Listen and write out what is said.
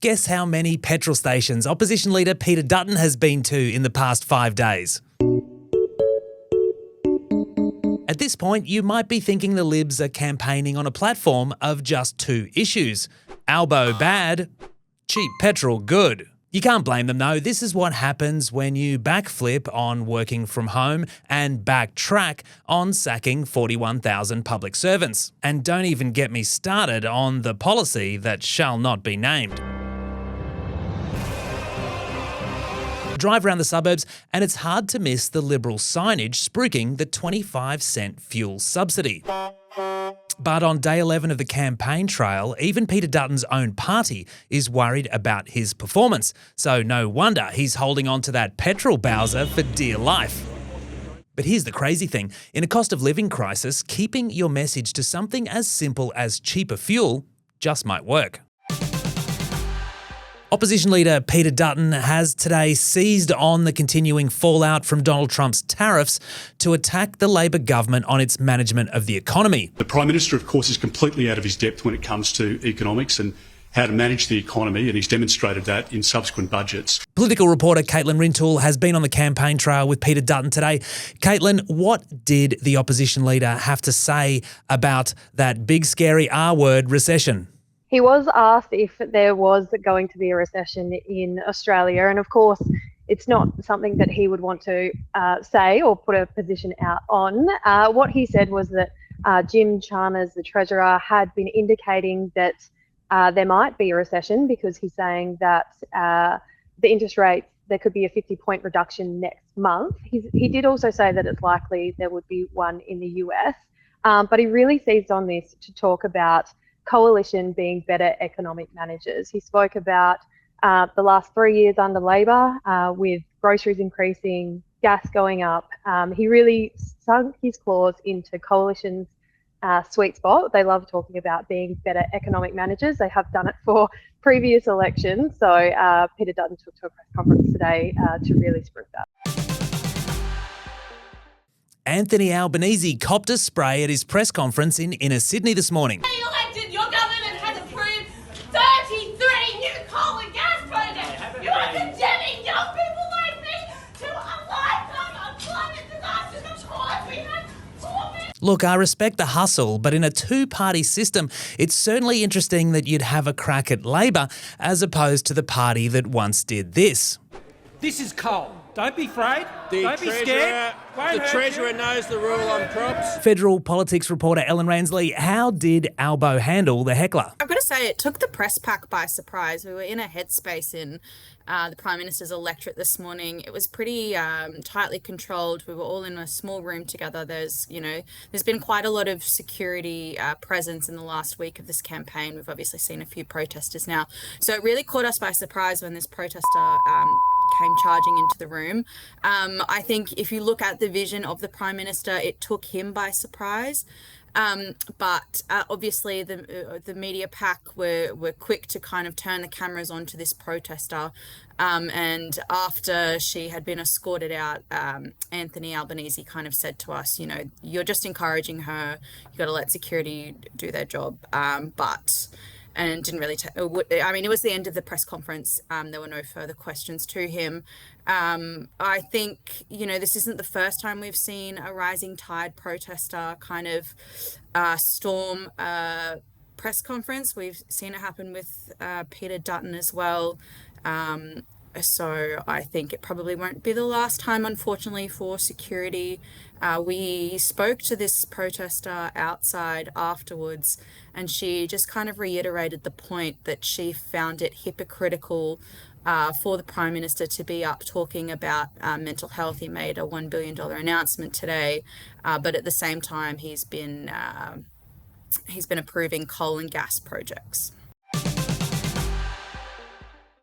Guess how many petrol stations opposition leader Peter Dutton has been to in the past 5 days? At this point, you might be thinking the Libs are campaigning on a platform of just 2 issues. Albo bad, cheap petrol good. You can't blame them though. This is what happens when you backflip on working from home and backtrack on sacking 41,000 public servants. And don't even get me started on the policy that shall not be named. Drive around the suburbs and it's hard to miss the Liberal signage spruiking the 25-cent fuel subsidy. But on day 11 of the campaign trail, even Peter Dutton's own party is worried about his performance. So no wonder he's holding on to that petrol Bowser for dear life. But here's the crazy thing. In a cost of living crisis, keeping your message to something as simple as cheaper fuel just might work. Opposition leader Peter Dutton has today seized on the continuing fallout from Donald Trump's tariffs to attack the Labor government on its management of the economy. The Prime Minister, of course, is completely out of his depth when it comes to economics and how to manage the economy, and he's demonstrated that in subsequent budgets. Political reporter Caitlin Rintoul has been on the campaign trail with Peter Dutton today. Caitlin, what did the opposition leader have to say about that big scary R word, recession? He was asked if there was going to be a recession in Australia, and of course, it's not something that he would want to say or put a position out on. What he said was that Jim Chalmers, the Treasurer, had been indicating that there might be a recession because he's saying that the interest rates, there could be a 50-point reduction next month. He did also say that it's likely there would be one in the US, but he really seized on this to talk about coalition being better economic managers. He spoke about the last 3 years under Labor with groceries increasing, gas going up. He really sunk his claws into coalition's sweet spot. They love talking about being better economic managers. They have done it for previous elections. So Peter Dutton took to a press conference today to really spruik that. Anthony Albanese copped a spray at his press conference in inner Sydney this morning. Your government has approved 33 new coal and gas projects. You are condemning young people like me to a lifetime of climate disasters. Of course, we have torment. Look, I respect the hustle, but in a 2-party system, it's certainly interesting that you'd have a crack at Labor as opposed to the party that once did this. This is coal. Don't be afraid. Don't be Treasurer, scared. the Treasurer knows the rule on crops. Federal politics reporter Ellen Ransley, how did Albo handle the heckler? I've got to say, it took the press pack by surprise. We were in a headspace in the Prime Minister's electorate this morning. It was pretty tightly controlled. We were all in a small room together. There's been quite a lot of security presence in the last week of this campaign. We've obviously seen a few protesters now. So it really caught us by surprise when this protester came charging into the room. I think if you look at the vision of the Prime Minister, it took him by surprise. But obviously the media pack were quick to kind of turn the cameras onto this protester. And after she had been escorted out, Anthony Albanese kind of said to us, you're just encouraging her. You got to let security do their job. And didn't really, it was the end of the press conference. There were no further questions to him. I think, this isn't the first time we've seen a rising tide protester kind of storm a press conference. We've seen it happen with Peter Dutton as well. So I think it probably won't be the last time, unfortunately, for security. We spoke to this protester outside afterwards, and she just kind of reiterated the point that she found it hypocritical for the Prime Minister to be up talking about mental health. He made a $1 billion announcement today, but at the same time, he's been approving coal and gas projects.